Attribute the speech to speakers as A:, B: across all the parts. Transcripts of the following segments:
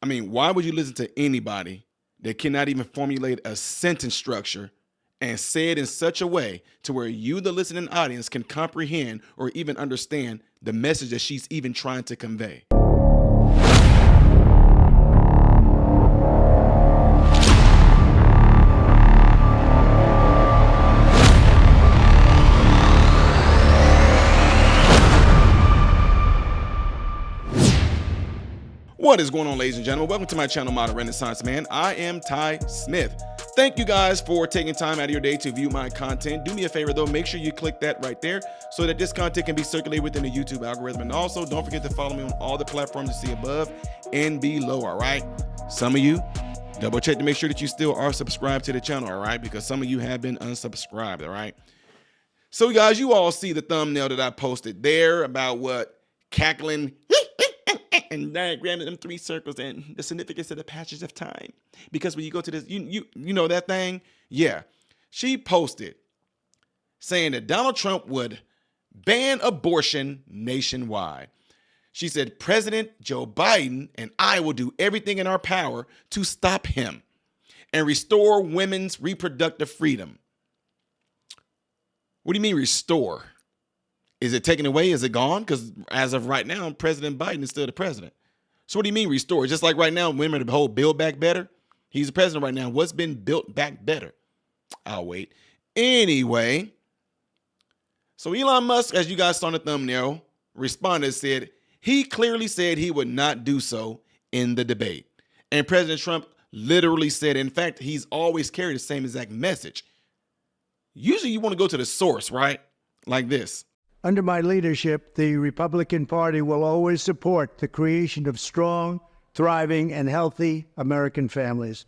A: I mean, why would you listen to anybody that cannot even formulate a sentence structure and say it in such a way to where you, the listening audience, can comprehend or even understand the message that she's even trying to convey? What is going on, ladies and gentlemen? Welcome to my channel, Modern Renaissance Man. I am Ty Smith. Thank you guys for taking time out of your day to view my content. Do me a favor though, make sure you click that right there so that this content can be circulated within the YouTube algorithm. And also, don't forget to follow me on all the platforms you see above and below, all right? Some of you, double check to make sure that you still are subscribed to the channel, all right? Because some of you have been unsubscribed, all right? So guys, you all see the thumbnail that I posted there about what cackling and diagramming them 3 circles and the significance of the passage of time. Because when you go to this, you know that thing? Yeah. She posted saying that Donald Trump would ban abortion nationwide. She said, President Joe Biden and I will do everything in our power to stop him and restore women's reproductive freedom. What do you mean restore? Is it taken away? Is it gone? Because as of right now, President Biden is still the president. So what do you mean restore? Just like right now, women the whole Build Back Better. He's the president right now. What's been built back better? I'll wait. Anyway, so Elon Musk, as you guys saw in the thumbnail, responded and said he clearly said he would not do so in the debate. And President Trump literally said, in fact, he's always carried the same exact message. Usually you want to go to the source, right? Like this.
B: Under my leadership, the Republican Party will always support the creation of strong, thriving, and healthy American families.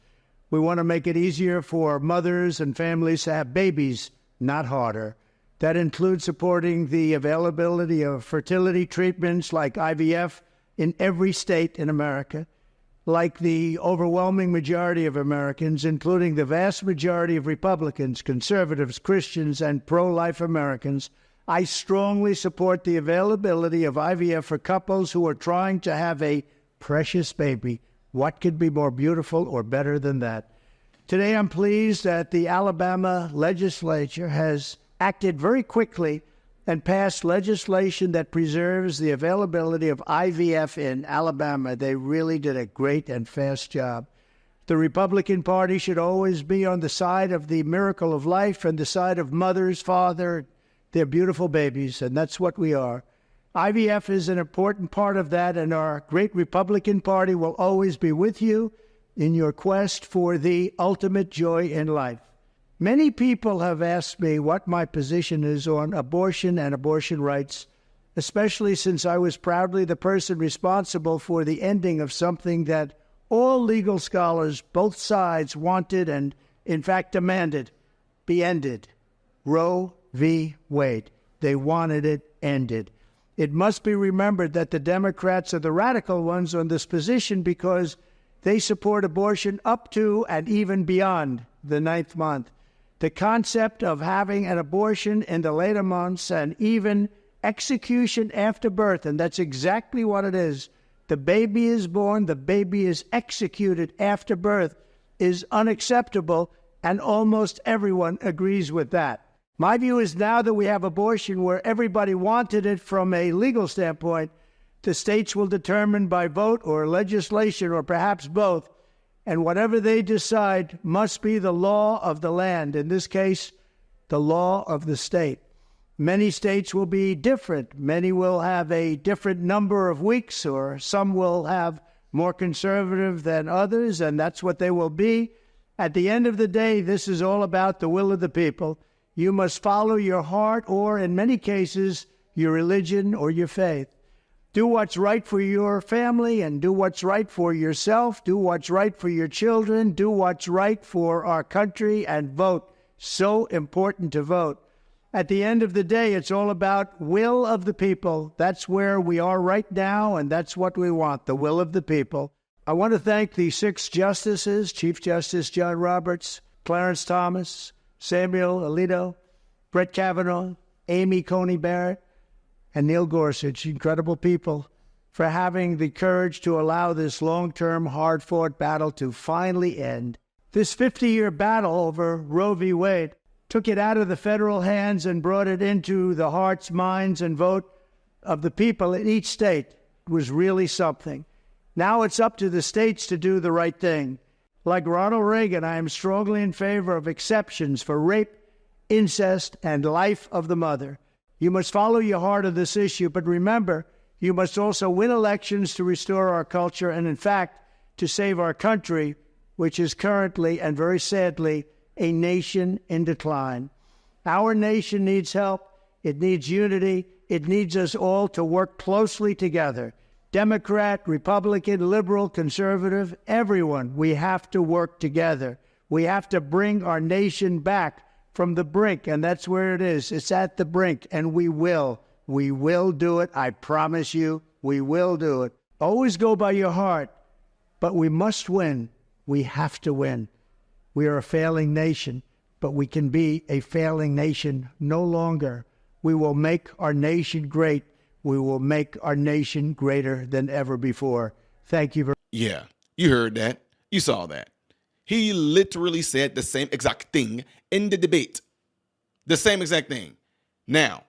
B: We want to make it easier for mothers and families to have babies, not harder. That includes supporting the availability of fertility treatments like IVF in every state in America. Like the overwhelming majority of Americans, including the vast majority of Republicans, conservatives, Christians, and pro-life Americans, I strongly support the availability of IVF for couples who are trying to have a precious baby. What could be more beautiful or better than that? Today, I'm pleased that the Alabama legislature has acted very quickly and passed legislation that preserves the availability of IVF in Alabama. They really did a great and fast job. The Republican Party should always be on the side of the miracle of life and the side of mothers, father, their beautiful babies, and that's what we are. IVF is an important part of that, and our great Republican Party will always be with you in your quest for the ultimate joy in life. Many people have asked me what my position is on abortion and abortion rights, especially since I was proudly the person responsible for the ending of something that all legal scholars, both sides, wanted and, in fact, demanded be ended. Roe v. Wade. They wanted it ended. It must be remembered that the Democrats are the radical ones on this position because they support abortion up to and even beyond the 9th month. The concept of having an abortion in the later months and even execution after birth, and that's exactly what it is. The baby is born, the baby is executed after birth, is unacceptable, and almost everyone agrees with that. My view is now that we have abortion where everybody wanted it from a legal standpoint, the states will determine by vote or legislation or perhaps both, and whatever they decide must be the law of the land, in this case, the law of the state. Many states will be different. Many will have a different number of weeks, or some will have more conservative than others, and that's what they will be. At the end of the day, this is all about the will of the people. You must follow your heart or, in many cases, your religion or your faith. Do what's right for your family and do what's right for yourself. Do what's right for your children. Do what's right for our country and vote. So important to vote. At the end of the day, it's all about will of the people. That's where we are right now, and that's what we want, the will of the people. I want to thank the 6 justices, Chief Justice John Roberts, Clarence Thomas, Samuel Alito, Brett Kavanaugh, Amy Coney Barrett, and Neil Gorsuch, incredible people, for having the courage to allow this long-term, hard-fought battle to finally end. This 50-year battle over Roe v. Wade took it out of the federal hands and brought it into the hearts, minds, and vote of the people in each state. It was really something. Now it's up to the states to do the right thing. Like Ronald Reagan, I am strongly in favor of exceptions for rape, incest, and life of the mother. You must follow your heart on this issue, but remember, you must also win elections to restore our culture and, in fact, to save our country, which is currently, and very sadly, a nation in decline. Our nation needs help. It needs unity. It needs us all to work closely together. Democrat, Republican, liberal, conservative, everyone, we have to work together. We have to bring our nation back from the brink, and that's where it is. It's at the brink, and we will. We will do it. I promise you, we will do it. Always go by your heart, but we must win. We have to win. We are a failing nation, but we can be a failing nation no longer. We will make our nation great. We will make our nation greater than ever before. Thank you very much.
A: Yeah, you heard that. You saw that. He literally said the same exact thing in the debate. The same exact thing. Now,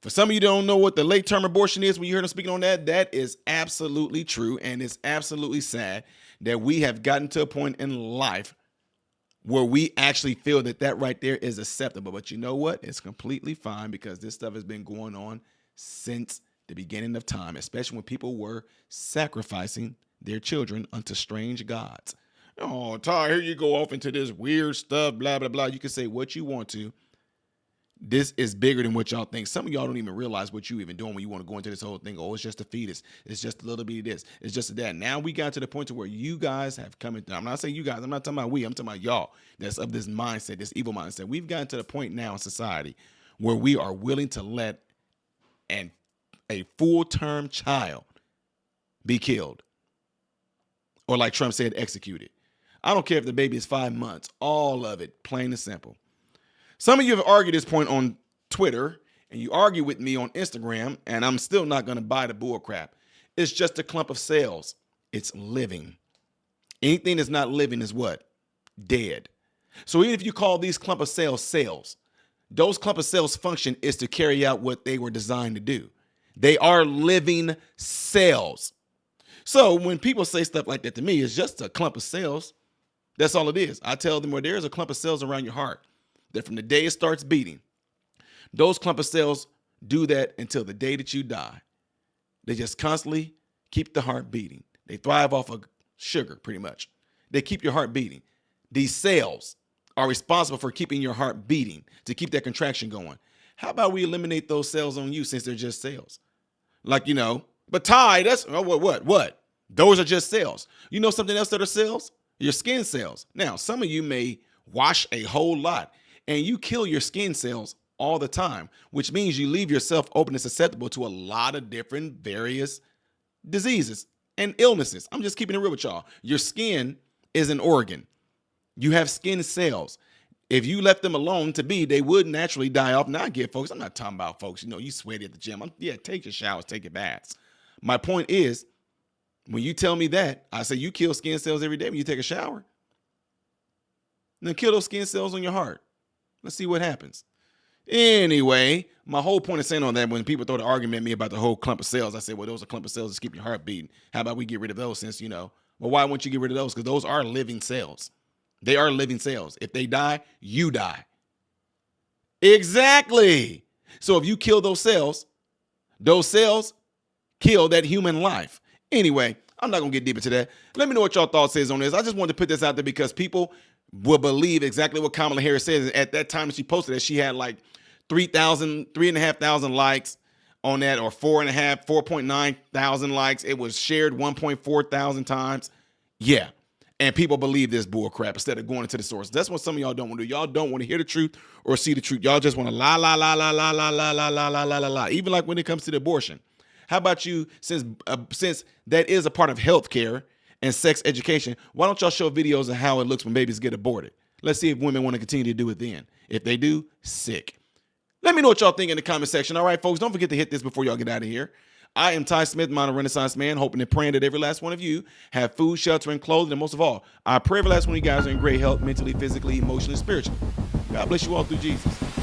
A: for some of you who don't know what the late-term abortion is, when you heard him speaking on that, that is absolutely true, and it's absolutely sad that we have gotten to a point in life where we actually feel that that right there is acceptable. But you know what? It's completely fine, because this stuff has been going on since the beginning of time, especially when people were sacrificing their children unto strange gods. Oh, Ty, here you go off into this weird stuff, blah, blah, blah. You can say what you want to. This is bigger than what y'all think. Some of y'all don't even realize what you even doing when you want to go into this whole thing. Oh, it's just a fetus. It's just a little bit of this. It's just that. Now we got to the point to where you guys have come in. I'm not saying you guys. I'm not talking about we. I'm talking about y'all. That's of this mindset, this evil mindset. We've gotten to the point now in society where we are willing to let a full-term child be killed. Or like Trump said, executed. I don't care if the baby is 5 months. All of it, plain and simple. Some of you have argued this point on Twitter, and you argue with me on Instagram, and I'm still not going to buy the bull crap. It's just a clump of cells. It's living. Anything that's not living is what? Dead. So even if you call these clump of cells cells, those clump of cells function is to carry out what they were designed to do. They are living cells. So when people say stuff like that to me, it's just a clump of cells. That's all it is. I tell them, well, there's a clump of cells around your heart that from the day it starts beating, those clump of cells do that until the day that you die. They just constantly keep the heart beating. They thrive off of sugar, pretty much. They keep your heart beating. These cells are responsible for keeping your heart beating, to keep that contraction going. How about we eliminate those cells on you, since they're just cells? Like, but Ty, that's, what? Those are just cells. You know something else that are cells? Your skin cells. Now, some of you may wash a whole lot, and you kill your skin cells all the time, which means you leave yourself open and susceptible to a lot of different various diseases and illnesses. I'm just keeping it real with y'all. Your skin is an organ. You have skin cells. If you left them alone to be, they would naturally die off. Now I get folks, I'm not talking about folks, you sweaty at the gym. Take your showers, take your baths. My point is, when you tell me that, I say you kill skin cells every day when you take a shower. Then kill those skin cells on your heart. Let's see what happens. Anyway, my whole point of saying on that, when people throw the argument at me about the whole clump of cells, I say, well, those are clump of cells that keep your heart beating. How about we get rid of those since, well, why won't you get rid of those? Because those are living cells. They are living cells. If they die, you die. Exactly. So if you kill those cells kill that human life. Anyway, I'm not going to get deep into that. Let me know what y'all thoughts is on this. I just wanted to put this out there because people will believe exactly what Kamala Harris says. At that time she posted that, she had like 3,500 likes on that, or 4.9 thousand likes. It was shared 1.4 thousand times. Yeah. And people believe this bull crap instead of going into the source. That's what some of y'all don't want to do. Y'all don't want to hear the truth or see the truth. Y'all just want to lie. Even like when it comes to the abortion. How about you, since that is a part of healthcare and sex education, why don't y'all show videos of how it looks when babies get aborted? Let's see if women want to continue to do it then. If they do, sick. Let me know what y'all think in the comment section. All right, folks, don't forget to hit this before y'all get out of here. I am Ty Smith, Modern Renaissance Man, hoping and praying that every last one of you have food, shelter, and clothing. And most of all, I pray every last one of you guys are in great health, mentally, physically, emotionally, spiritually. God bless you all through Jesus.